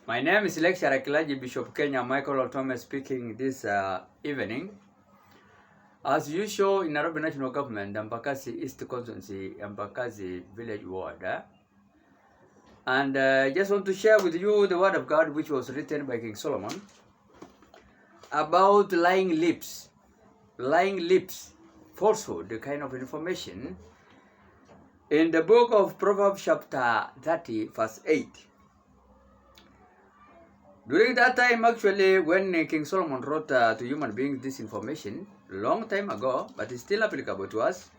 My name is Lecturer Kilaji Bishop Kenya Michael Otome speaking this evening. As usual in Nairobi National Government, Embakasi East Constituency, Embakasi Village Ward. And just want to share with you the word of God which was written by King Solomon about lying lips, falsehood, the kind of information in the book of Proverbs chapter 30 verse 8. During that time, actually, when King Solomon wrote to human beings this information, long time ago, but it's still applicable to us,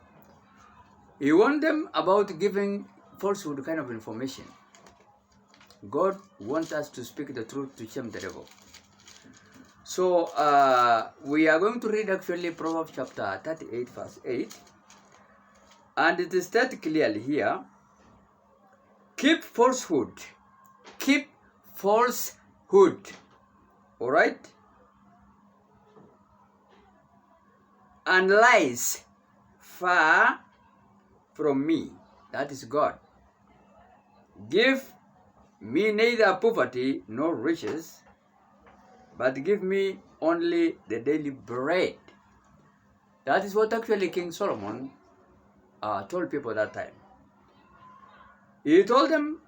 he warned them about giving falsehood kind of information. God wants us to speak the truth to shame the devil. So, we are going to read actually Proverbs chapter 38 verse 8, and it is stated clearly here, keep falsehood, all right, and lies far from me, that is God. Give me neither poverty nor riches, but give me only the daily bread. That is what actually King Solomon told people that time. He told them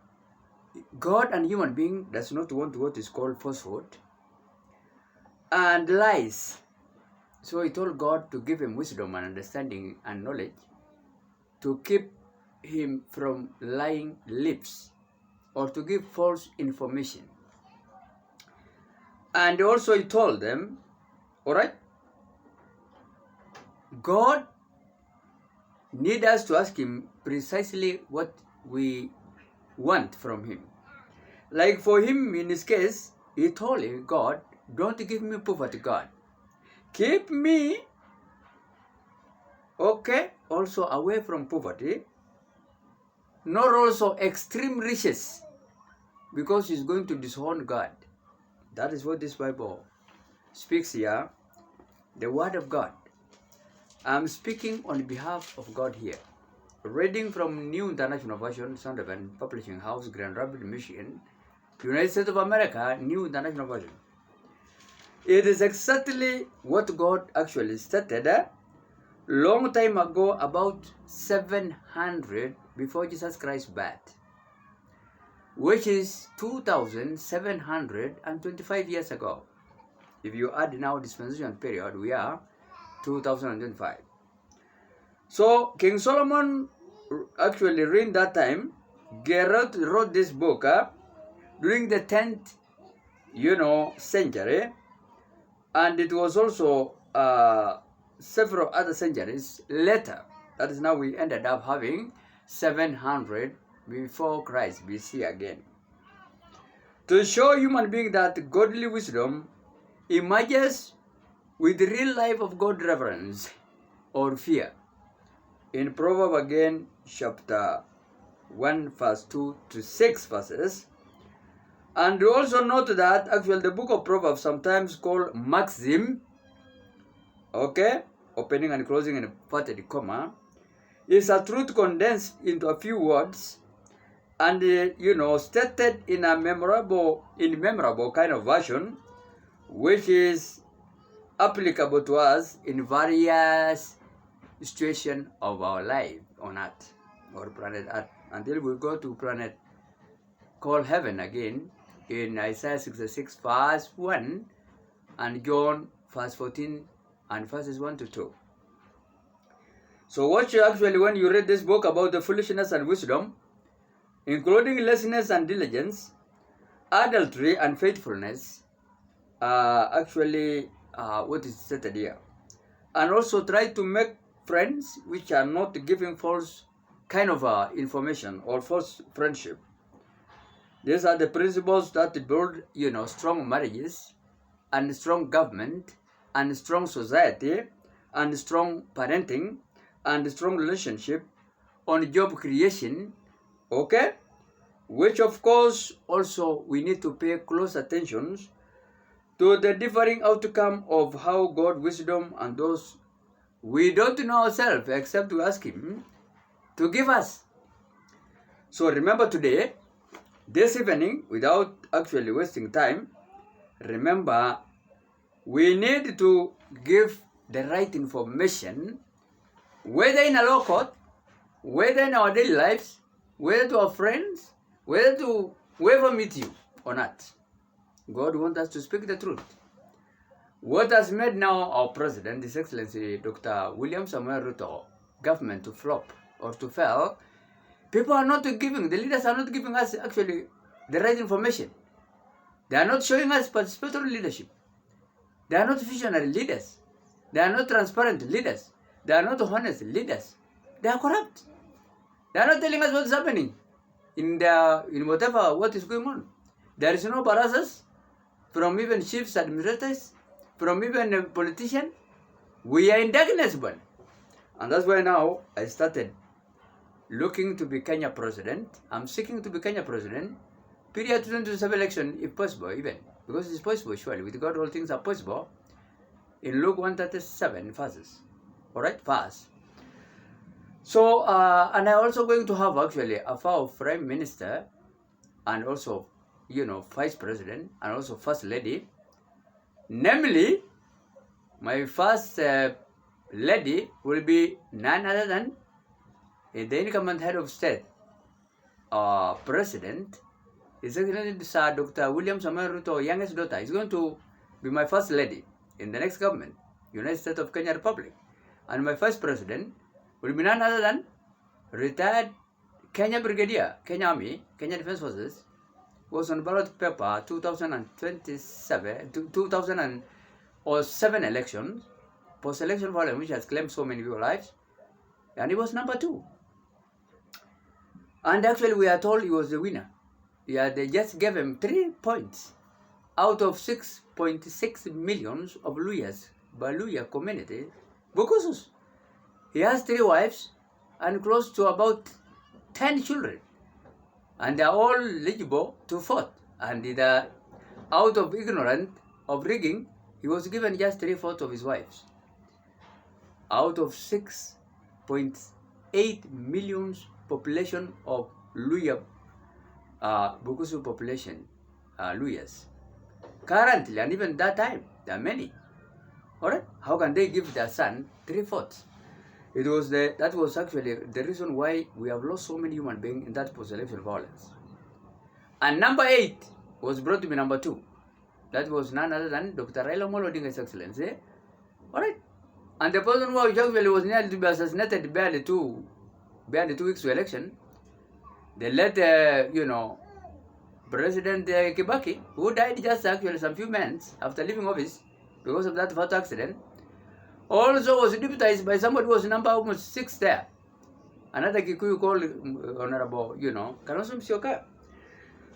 God and human being does not want what is called falsehood and lies. So he told God to give him wisdom and understanding and knowledge to keep him from lying lips or to give false information. And also he told them, all right, God needs us to ask him precisely what we want from him. Like for him, in his case, he told him, God, don't give me poverty, God. Keep me, okay, also away from poverty, nor also extreme riches, because he's going to disown God. That is what this Bible speaks here, the word of God. I'm speaking on behalf of God here. Reading from New International Version, Sound of an Publishing House, Grand Rapids, Michigan, United States of America, New International Version. It is exactly what God actually stated long time ago, about 700 before Jesus Christ's birth, which is 2,725 years ago. If you add now dispensation period, we are 2025. So King Solomon actually during that time wrote this book during the 10th century, and it was also several other centuries later. That is now we ended up having 700 before Christ BC again, to show human being that godly wisdom emerges with the real life of God reverence or fear. In Proverbs again, chapter 1 verse 2 to 6 verses. And also note that actually the book of Proverbs, sometimes called maxim, okay, opening and closing in inverted comma, is a truth condensed into a few words and stated in a memorable kind of version, which is applicable to us in various situation of our life on earth or planet earth, until we go to planet called heaven again in Isaiah 66 verse 1 and John verse 14 and verses 1 to 2. So watch actually when you read this book about the foolishness and wisdom, including laziness and diligence, adultery and faithfulness, what is stated here. And also try to make friends which are not giving false kind of information or false friendship. These are the principles that build, strong marriages and strong government and strong society and strong parenting and strong relationship on job creation, okay? Which of course also we need to pay close attention to the differing outcome of how God wisdom and those we don't know ourselves except to ask him to give us. So remember today, This evening, without actually wasting time, remember, we need to give the right information, whether in a law court, whether in our daily lives, whether to our friends, whether to whoever meet you or not. God wants us to speak the truth. What has made now our president, His Excellency Dr. William Samuel Ruto, government to flop or to fail, people are not giving, the leaders are not giving us actually the right information. They are not showing us participatory leadership. They are not visionary leaders. They are not transparent leaders. They are not honest leaders. They are corrupt. They are not telling us what is happening in what is going on. There is no barazas from even chiefs administrators, from even a politician. We are in darkness, but. And that's why now I started looking to be Kenya president. I'm seeking to be Kenya president. Period 2027 election, if possible, even. Because it's possible, surely. With God, all things are possible. In Luke 137 verses. Alright, verse. So, and I'm also going to have actually a prime minister and also, vice president and also first lady. Namely, my first lady will be none other than the incumbent head of state, president, His Excellency Sir.Dr. William Samuel Ruto, youngest daughter, is going to be my first lady in the next government, United States of Kenya Republic. And my first president will be none other than retired Kenya Brigadier, Kenya Army, Kenya Defense Forces, was on ballot paper 2007 elections, post-election violence, which has claimed so many people's lives, and he was number 2. And actually, we are told he was the winner. Yeah, they just gave him 3 points out of 6.6 millions of Luyas, by Luya community, because he has 3 wives and close to about 10 children. And they are all eligible to vote. And out of ignorance of rigging, he was given just 3/4 of his wives. Out of 6.8 millions population of Luya, Bukusu population, Luyas. Currently, and even that time, there are many. Alright? How can they give their son 3/4? That was actually the reason why we have lost so many human beings in that post-election violence. And number 8 was brought to be number 2. That was none other than Dr. Raila Amolo Odinga's Excellency. Alright? And the person who actually was nearly to be assassinated barely 2 weeks to election, they let, President Kibaki, who died just actually some few months after leaving office because of that photo accident, also was deputized by somebody who was number almost 6 there. Another Kikuyu called Honorable, Kalonzo Musyoka.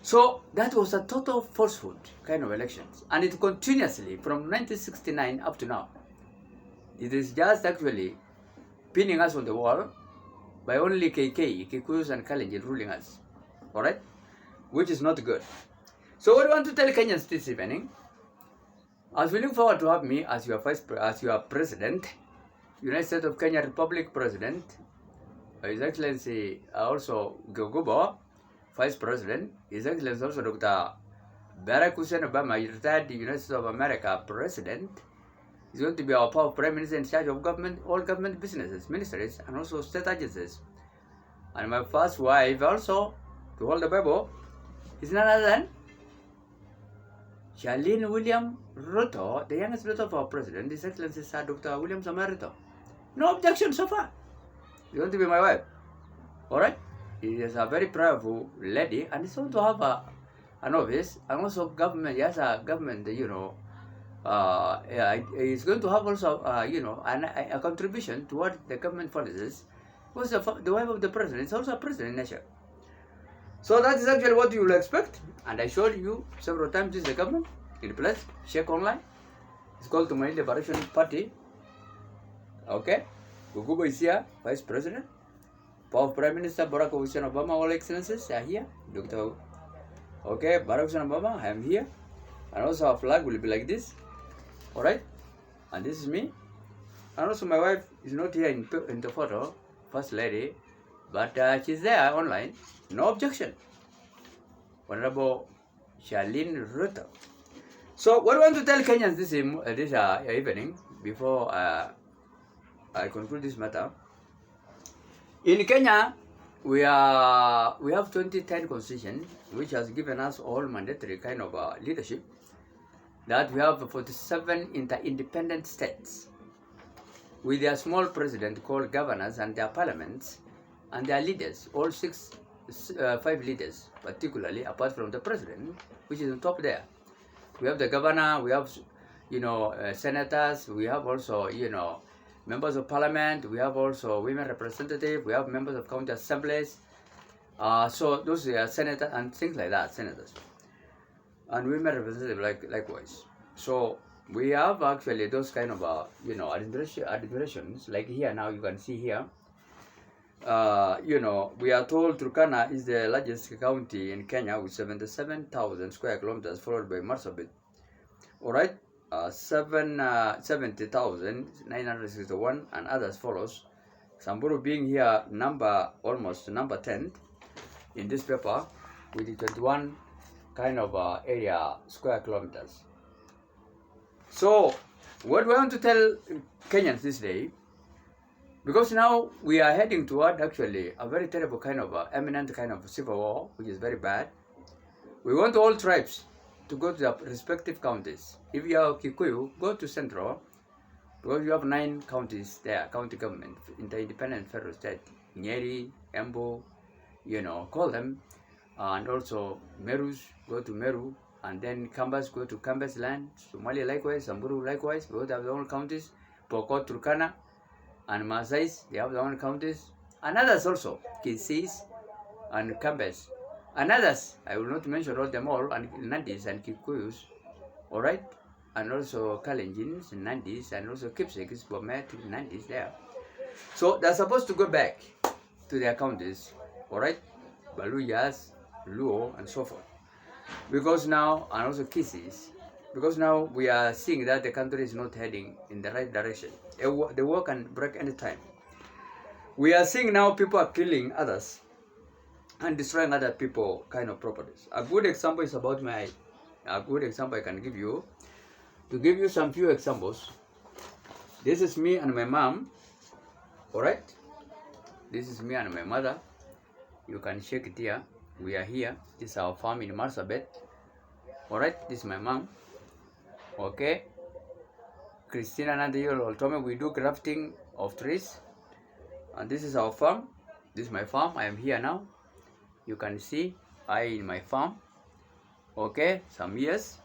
So that was a total falsehood kind of elections. And it continuously, from 1969 up to now, it is just actually pinning us on the wall by only Kikuyus and Kalenjin ruling us. Alright? Which is not good. So what I want to tell Kenyans this evening, as we look forward to have me as your president, United States of Kenya Republic President, His Excellency also Gogobo, Vice President, His Excellency also Dr. Barack Hussein Obama, retired United States of America President, is going to be our Prime Minister in charge of government, all government businesses, ministries, and also state agencies. And my first wife also, to hold the Bible, is none other than Charlene William Ruto, the youngest daughter of our president, His Excellency Sir Dr. William Samuel Ruto. No objection so far. She's going to be my wife. Alright? She is a very powerful lady, and it's going to have an office, and also government, yes, a government, he's going to have also, a contribution toward the government policies. Because the wife of the president is also a president in nature. So that is actually what you will expect. And I showed you several times this is the government in place. Check online. It's called the Somali Liberation Party. Okay. Gugubo is here, Vice President. Prime Minister Barack Hussein Obama, all excellencies are here. Barack Hussein Obama, I am here. And also our flag will be like this. Alright? And this is me. And also my wife is not here in the photo, First Lady. But she's there online. No objection. Honorable Charlene Ruto. So what I want to tell Kenyans this evening, before I conclude this matter, in Kenya, we have 2010 constitution, which has given us all mandatory kind of leadership, that we have 47 independent states with their small president called governors and their parliaments and their leaders, all five leaders, particularly apart from the president, which is on top there. We have the governor, we have, senators, we have also, members of parliament, we have also women representatives, we have members of county assemblies. So those are senators and things like that, senators. And women representatives likewise. So we have actually those kind of, administrations, like here now you can see here. We are told Turkana is the largest county in Kenya with 77,000 square kilometers, followed by Marsabit. Alright, 70,961, and others follows. Samburu being here almost number 10 in this paper with the 21 kind of area square kilometers. So what we want to tell Kenyans this day, because now we are heading toward actually a very terrible kind of imminent kind of civil war, which is very bad. We want all tribes to go to their respective counties. If you are Kikuyu, go to Central, because you have 9 counties there, county government, in the independent federal state. Nyeri, Embu, call them. And also Merus, go to Meru. And then Kambas, go to Kambas land. Somalia likewise, Samburu likewise, both have their own counties. Pokot, Turkana, and Masais, they have their own counties. And others also, Kisis and Kambas. And others, I will not mention all them all, and Nandis and Kikuyus, alright? And also Kalenjins, Nandis, and also Kipsigis, Bomet, Nandis there. So they're supposed to go back to their counties, alright? Baluyas, Luo, and so forth. Because now, and also Kisis, because now we are seeing that the country is not heading in the right direction. The war can break any time. We are seeing now people are killing others and destroying other people kind of properties. A good example is about a good example I can give you. To give you some few examples, this is me and my mom, alright? This is me and my mother. You can check it here. We are here. This is our farm in Marsabit. Alright, this is my mom. Okay. Christina Nandiyol told me we do grafting of trees. And this is our farm. This is my farm. I am here now. You can see I in my farm. Okay, some years.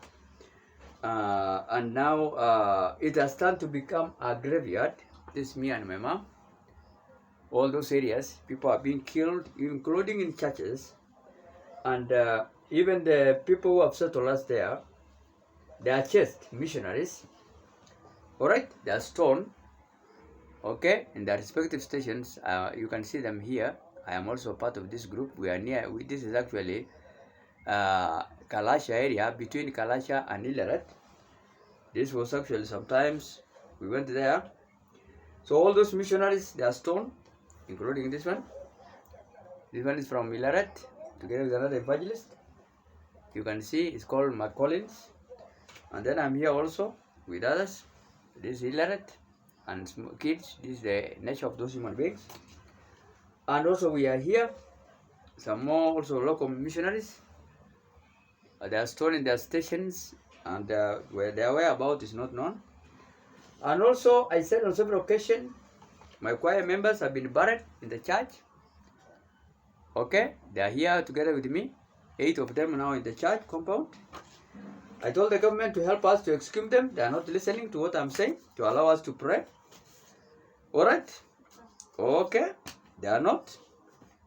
And now it has started to become a graveyard. This is me and my mom. All those areas, people are being killed, including in churches. And even the people who have settled us there, they are chased, missionaries. Alright, they are stoned. Okay, in their respective stations. You can see them here. I am also part of this group. We are near, this is actually Kalasha area, between Kalasha and Ileret. This was actually sometimes we went there. So all those missionaries, they are stoned, including this one. This one is from Ileret, together with another evangelist. You can see it's called McCollins. And then I'm here also with others. This is Ileret and kids. This is the nature of those human beings. And also we are here. Some more also local missionaries. They are stored in their stations, and where their whereabouts is not known. And also, I said on several occasions, my choir members have been buried in the church. Okay, they are here together with me. 8 of them now in the church compound. I told the government to help us to exhume them. They are not listening to what I'm saying, to allow us to pray. Alright? Okay, they are not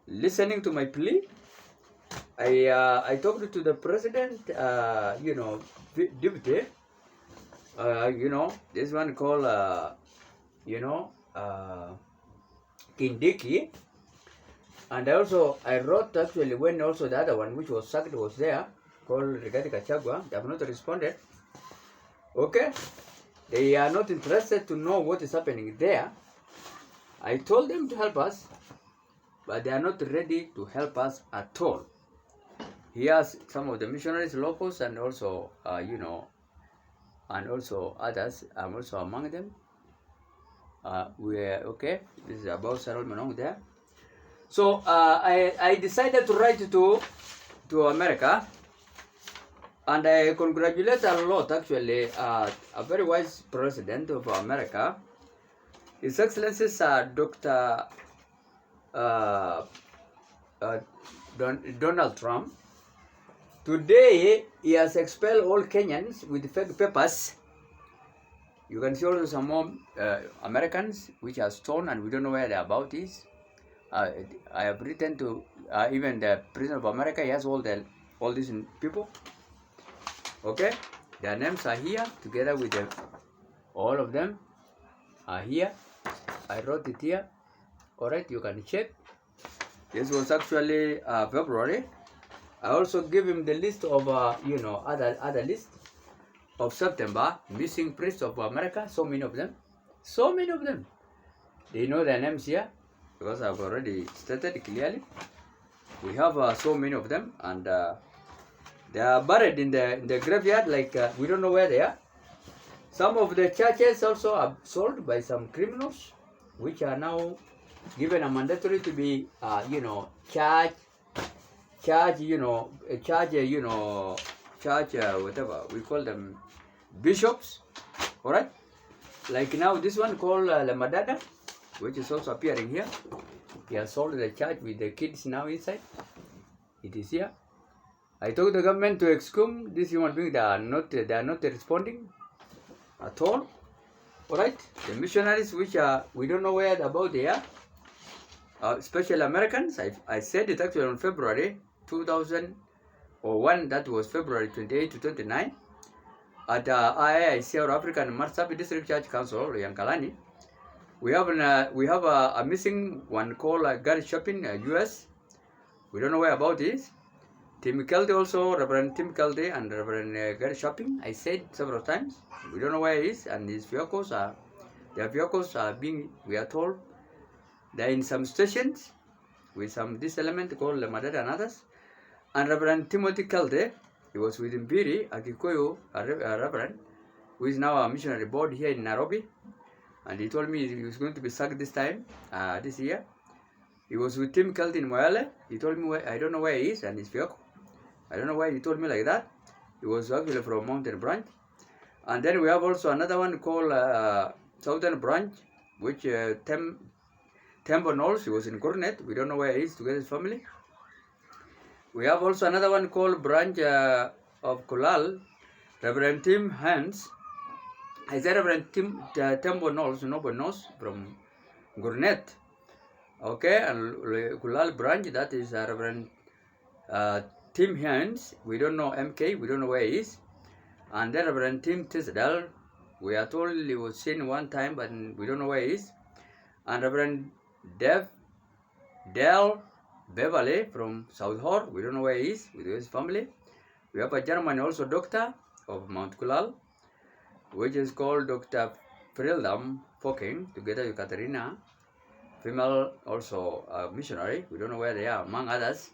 listening to my plea. I talked to the president, deputy, this one called, Kindiki. And also, I wrote actually when also the other one, which was sacked, was there, called Rigathi Gachagua. They have not responded. Okay? They are not interested to know what is happening there. I told them to help us, but they are not ready to help us at all. he has some of the missionaries, locals, and also, and also others. I'm also among them. We're okay. This is about Sarol Manong there. So I decided to write to America, and I congratulate a lot actually a very wise president of America, His Excellency Dr. Uh, uh, Donald Trump. Today he has expelled all Kenyans with fake papers. You can see also some more Americans which are stoned and we don't know where their about is. I have written to even the President of America. He has all these people. Okay, their names are here together with them. All of them are here. I wrote it here. All right, you can check. This was actually February. I also give him the list of other list of September missing priests of America. So many of them. So many of them. They know their names here because I've already stated clearly. We have so many of them, and they are buried in the graveyard. Like we don't know where they are. Some of the churches also are sold by some criminals, which are now given a mandatory to be, church, whatever we call them, bishops. All right. Like now, this one called La Madada, which is also appearing here. He has sold the church with the kids now inside. It is here. I told the government to excome these human beings. They are not responding at all. All right. The missionaries, which we don't know where about they are, especially Americans. I said it actually on February 2001. That was February 28 to 29 at IIC or African Marsabit District Church Council, Yankalani. We have a missing one called Gary Shopping, US. We don't know where about it. Tim Keldy also, Reverend Tim Keldy and Reverend Gary Shopping. I said several times. We don't know where he is, and his vehicles their vehicles are being, we are told, they're in some stations with this element called Madada and others. And Reverend Timothy Keldy, he was with Mbiri, a Kikuyu Reverend, who is now a missionary board here in Nairobi. And he told me he was going to be sacked this time, this year. He was with Tim Kelty in Moyale. He told me, I don't know where he is and his vehicle. I don't know why he told me like that. He was actually from Mountain Branch. And then we have also another one called Southern Branch, which Tembo Knowles. He was in Coronet. We don't know where he is together with his family. We have also another one called Branch of Kulal, Reverend Tim Hans. I said Reverend Tembo Knowles, nobody knows, from Gurnet. Okay, and Kulal Branch, that is Reverend Tim Hans. We don't know MK, we don't know where he is. And then Reverend Tim Tisdale, we are told he was seen one time, but we don't know where he is. And Reverend Dale Beverly from South Hall, we don't know where he is with his family. We have a German also doctor of Mount Kulal, which is called Dr. Frildam Foking, together with Katerina, female also missionary. We don't know where they are, among others,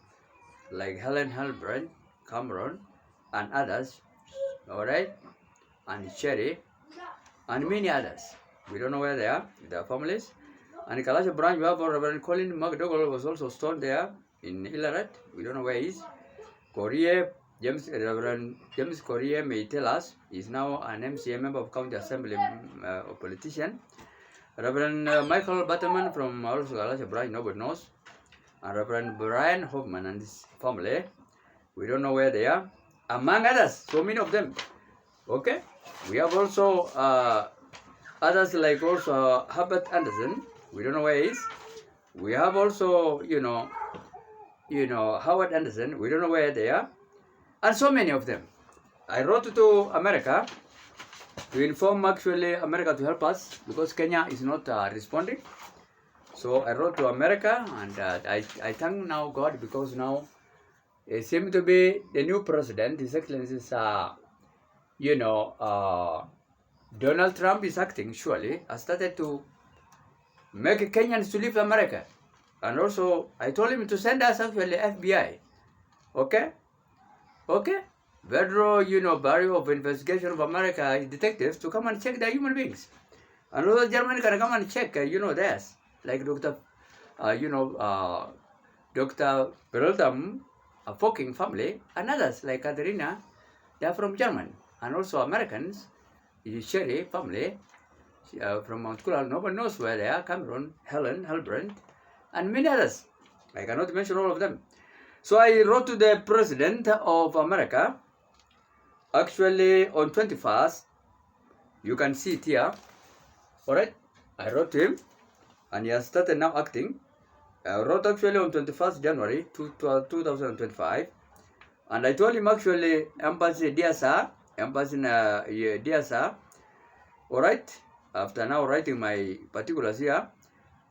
like Helen Halbrand, Cameron, and others. All right, and Cherry, and many others. We don't know where they are, their families. And in Kalasha branch, we have Reverend Colin McDougall was also stoned there in Ilaret. We don't know where he is. Reverend James Correa may tell us. He's now an MCA, member of County Assembly, a politician. Reverend Michael Butterman from also Kalasha branch, nobody knows. And Reverend Brian Hoffman and his family. We don't know where they are. Among others, so many of them. Okay, we have also others like also Herbert Anderson. We don't know where he is. We have also, Howard Anderson. We don't know where they are, and so many of them. I wrote to America to inform actually America to help us because Kenya is not responding. So I wrote to America, and I thank now God because now it seems to be the new president. His Excellency is, Donald Trump is acting, surely, has started to make Kenyans to leave America. And also, I told him to send us actually FBI. Okay? Okay? Federal, Bureau of Investigation of America detectives to come and check the human beings. And also Germany can come and check, theirs. Like Dr. Beroldam, a Foking family, and others like Katerina, they are from Germany. And also Americans, the Sherry family, from Mount Kulal, nobody knows where they are, Cameron, Helen, Helbrand, and many others. I cannot mention all of them. So I wrote to the President of America, actually on 21st, you can see it here, alright? I wrote to him, and he has started now acting. I wrote actually on 21st January 2025, and I told him actually, Embassy Dear Sir, Embassy Dear Sir, alright? After now writing my particulars here,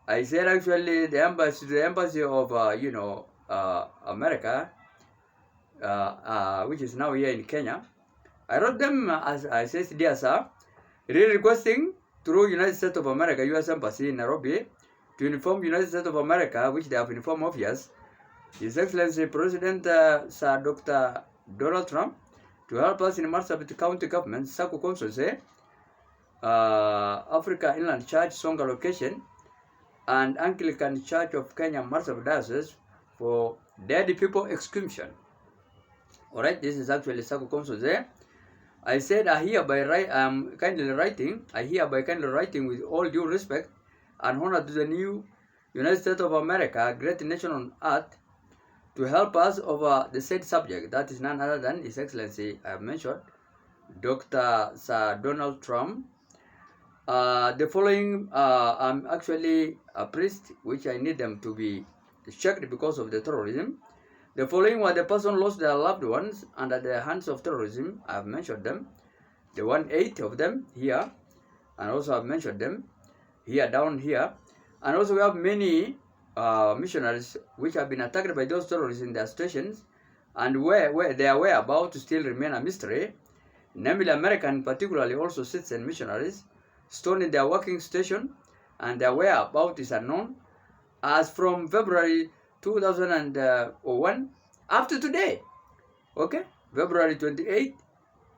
I said actually the embassy of America, which is now here in Kenya. I wrote them as I said, Dear Sir, really requesting through United States of America, U.S. Embassy in Nairobi, to inform United States of America, which they have informed of yes, His Excellency President Sir Dr. Donald Trump, to help us in Marsabit County Government, Saku Consulate, Africa Inland Church, Songa location, and Anglican Church of Kenya, Marsabit Diocese, for dead people execution. Alright, this is actually Saku Consulate. I said I hereby kindly writing with all due respect and honor to the new United States of America, great nation on earth, to help us over the said subject. That is none other than His Excellency, I have mentioned, Dr. Sir Donald Trump. The following, I'm actually a priest, which I need them to be checked because of the terrorism. The following were the person lost their loved ones under the hands of terrorism. I have mentioned them. The 8 of them here, and also I've mentioned them here, down here. And also we have many missionaries which have been attacked by those terrorists in their stations, and where their whereabouts still remain a mystery. Namely, American, particularly also citizen missionaries, stoned in their working station, and their whereabouts is unknown. As from February 2001 up to today, okay, February 28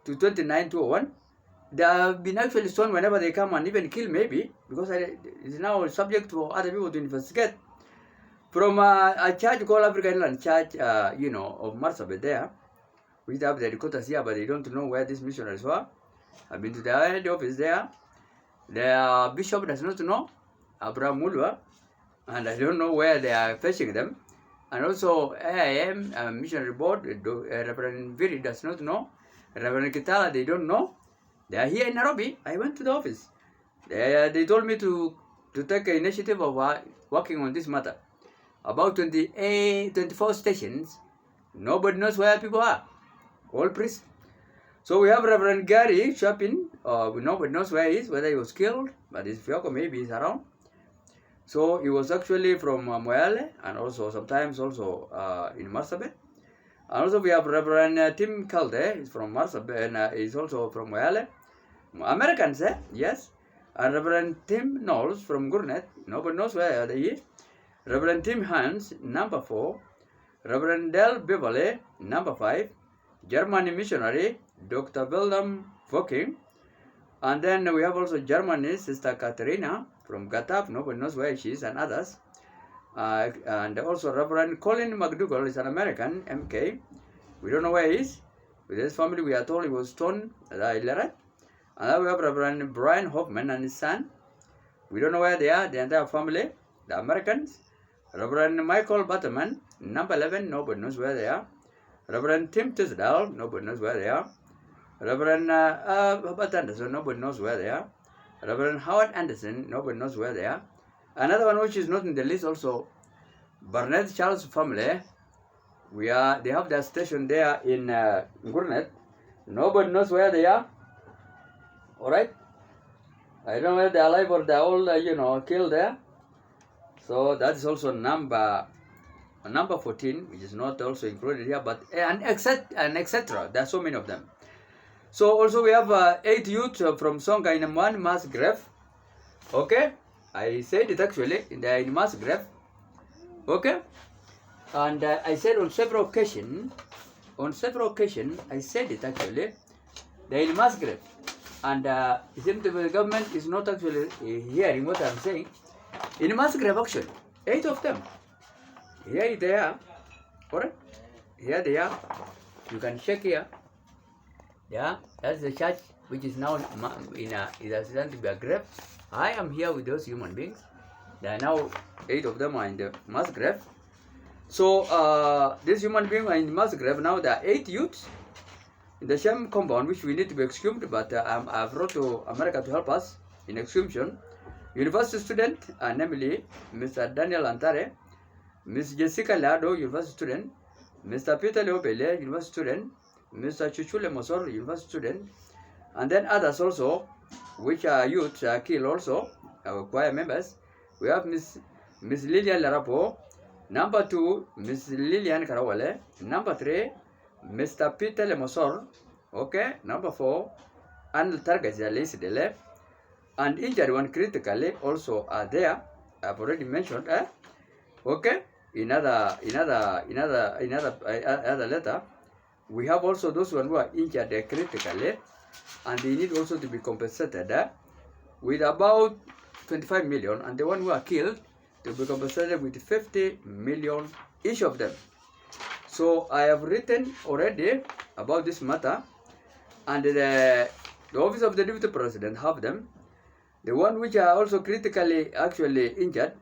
to 29, 2001, they have been actually stoned whenever they come and even kill maybe, because it is now subject for other people to investigate. From a church called African Inland Church, of Marsabit there, which have the headquarters here, but they don't know where these missionaries were. I've been to the head office there. The bishop does not know, Abraham Mulwa, and I don't know where they are fetching them. And also AIM, Missionary Board, Reverend Viri does not know. Reverend Kitala, they don't know. They are here in Nairobi. I went to the office. They told me to take an initiative of working on this matter. About 24 stations, nobody knows where people are. All priests. So we have Reverend Gary Chapin. Nobody knows where he is, whether he was killed, but his Fioko maybe is around. So he was actually from Moyale, and also sometimes also in Marsabit. And also we have Reverend Tim Calde, he's from Marsabit, and he's also from Moyale. Americans, yes. And Reverend Tim Knowles from Gurnet, nobody knows where he is. Reverend Tim Hans, number 4. Reverend Del Beverly, number 5. Germany missionary, Dr. Wilhelm Foking. And then we have also Germany, Sister Katerina from Gatap, nobody knows where she is, and others. And also Reverend Colin McDougall is an American, MK. We don't know where he is. With his family, we are told he was stoned at Ileret. And then we have Reverend Brian Hoffman and his son. We don't know where they are, the entire family, the Americans. Reverend Michael Butterman, number 11, nobody knows where they are. Reverend Tim Tisdale, nobody knows where they are. Reverend Robert Anderson, nobody knows where they are. Reverend Howard Anderson, nobody knows where they are. Another one which is not in the list also, Barnett Charles family. They have their station there in Gurnet. Nobody knows where they are. Alright? I don't know whether they're alive or they're all, killed there. So that is also number 14, which is not also included here, but and etc. There are so many of them. So also we have 8 youth from Songa in one mass grave. Okay, I said it actually in mass grave. Okay, and I said on several occasions on several occasions, I said it actually, they're in mass grave. And it seems the government is not actually hearing what I'm saying. In mass grave actually, 8 of them. Here they are, alright? Here they are. You can check here. Yeah, that's the church which is now in a to be a grave. I am here with those human beings. There are now 8 of them are in the mass grave. So these human beings are in the mass grave. Now there are 8 youths in the same compound which we need to be exhumed, but I've brought to America to help us in exhumation. University student, namely Mr. Daniel Antare, Ms. Jessica Lado, university student, Mr. Peter Leopele, university student, Mr. Chuchule Mosor, university student, and then others also, which are youth, killed also, our choir members. We have Miss Lilian Larapo, number 2, Miss Lilian Karawale, number 3, Mr. Peter Lemosor, okay, number 4, and targets are listed there, and injured one critically also are there. I've already mentioned, okay. In other letter, we have also those who are injured critically, and they need also to be compensated with about 25 million, and the one who are killed to be compensated with 50 million each of them. So I have written already about this matter, and the office of the deputy president have them. The one which are also critically actually injured,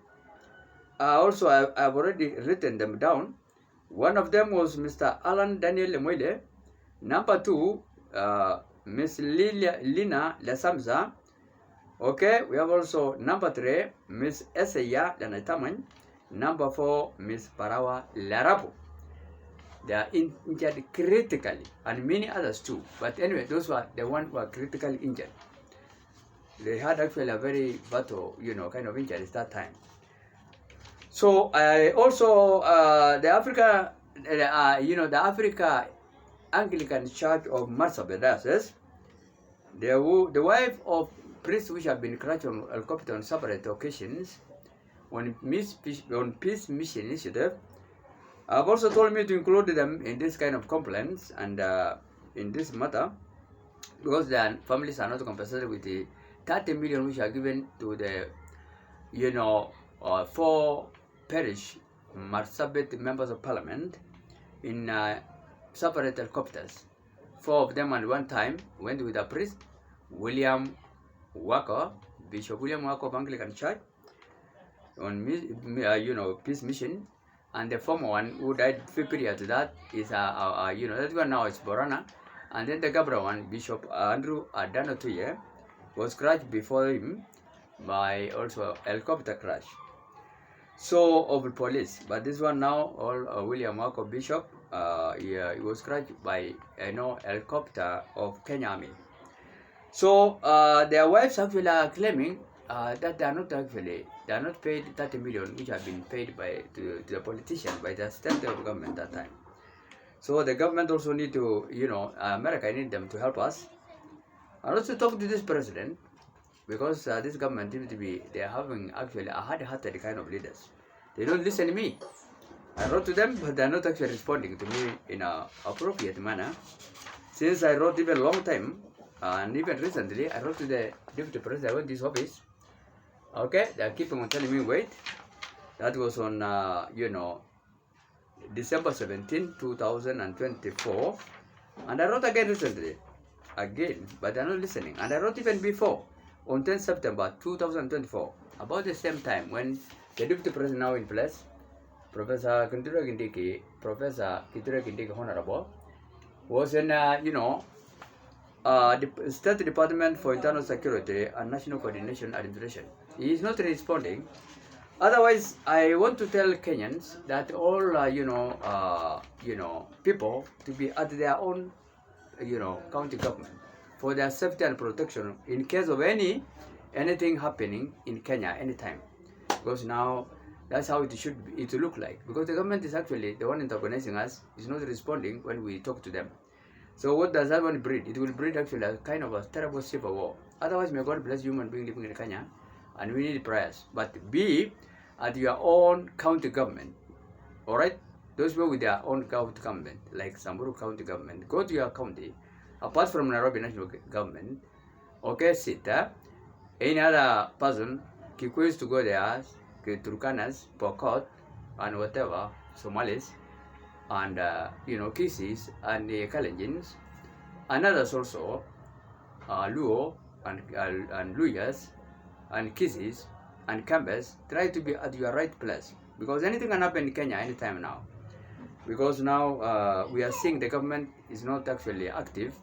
also I've already written them down. One of them was Mr. Alan Daniel Lemoile. Number 2, Miss Lina Lesamza. Okay, we have also number 3, Miss Eseya Lanataman. Number 4, Miss Parawa Larapo. They are injured critically, and many others too. But anyway, those were the ones who are critically injured. They had actually a very bad, kind of injuries that time. So I also the Africa Anglican Church of Marsabit diocese, the wife of priests which have been crushed on helicopter on separate occasions on peace mission initiative, have also told me to include them in this kind of complaints and in this matter, because their families are not compensated with the 30 million which are given to the 4 parish Marsabit members of parliament in separate helicopters. 4 of them at one time went with a priest, William Walker, Bishop William Walker of Anglican Church, on peace mission, and the former one who died prior to that is that one now is Borana, and then the Gabra one, Bishop Andrew Adanotuye, was crushed before him by also a helicopter crash. So of police, but this one now, William Walker Bishop, he was crushed by helicopter of Kenya Army. So their wives actually are claiming that they are not paid 30 million which have been paid to the politicians by the state government that time. So the government also need to, America need them to help us. I also talk to this president, because this government seems to be, they are having actually a hard-hearted kind of leaders. They don't listen to me. I wrote to them, but they are not actually responding to me in an appropriate manner. Since I wrote even a long time, and even recently, I wrote to the deputy president, I went to his office. Okay, they are keeping on telling me wait. That was on, December 17, 2024. And I wrote again recently, but they are not listening. And I wrote even before, on 10 September 2024, about the same time when the deputy president now in place, Professor Kithure Kindiki Honorable, was in, the State Department for Internal Security and National Coordination Administration. He is not responding. Otherwise, I want to tell Kenyans that all, people to be at their own, county government for their safety and protection in case of anything happening in Kenya anytime. Because now that's how it should be, it look like. Because the government is actually the one antagonizing us, is not responding when we talk to them. So what does that one breed? It will breed actually a kind of a terrible civil war. Otherwise, may God bless human being living in Kenya, and we need prayers. But be at your own county government, all right? those people with their own county government, like Samburu County government, go to your county, apart from Nairobi National Government, okay, Sita, any other person, Kikuis to go there, Turkanas, Pokot, and whatever, Somalis, and Kisis, and the Kalenjins, and others also, Luo, and Luyas, and Kisis, and Kambes, try to be at your right place. Because anything can happen in Kenya anytime now. Because now we are seeing the government is not actually active.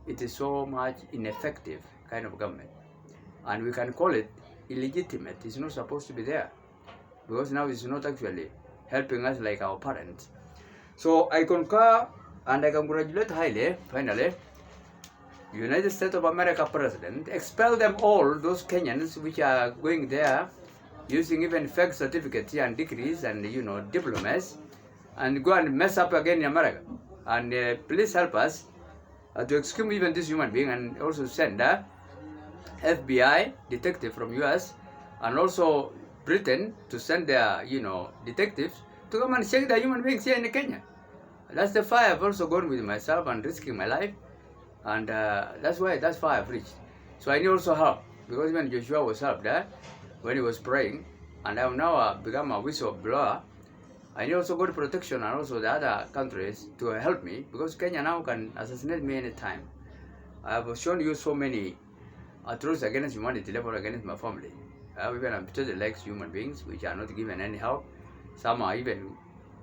It is so much ineffective kind of government. And we can call it illegitimate. It's not supposed to be there. Because now it's not actually helping us like our parents. So I concur and I congratulate highly, finally, United States of America President, expel them all, those Kenyans which are going there using even fake certificates and degrees and diplomas, and go and mess up again in America. And please help us to excuse even this human being, and also send FBI detective from US and also Britain to send their detectives to come and check the human beings here in Kenya. That's the fire I've also gone with myself and risking my life. And that's why I've reached. So I need also help, because when Joshua was helped when he was praying, and I have now become a whistleblower, I need also God protection and also the other countries to help me, because Kenya now can assassinate me anytime. I have shown you so many atrocities against humanity, level against my family. I have even amputated legs, human beings, which are not given any help. Some are even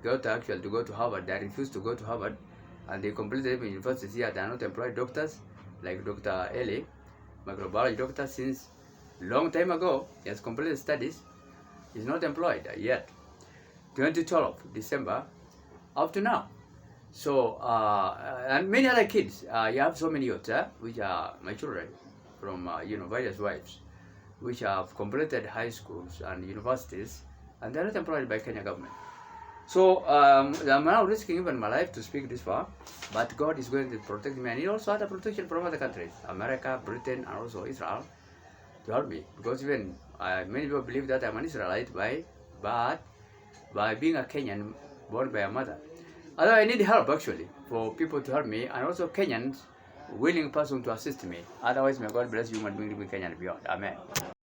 got actually to go to Harvard. They refuse to go to Harvard. And they completed even universities here. They are not employed doctors, like Dr. Eli, microbiology doctor, since long time ago. He has completed studies. He's not employed yet. 2012, December, up to now. So, and many other kids. You have so many youths, which are my children from various wives, which have completed high schools and universities, and they're not employed by Kenya government. So I'm now risking even my life to speak this far, but God is going to protect me, and He also had a protection from other countries, America, Britain, and also Israel, to help me. Because even many people believe that I'm an Israelite but by being a Kenyan born by a mother. Although I need help actually for people to help me, and also Kenyans willing person to assist me. Otherwise, may God bless you human being living in Kenya and beyond. Amen.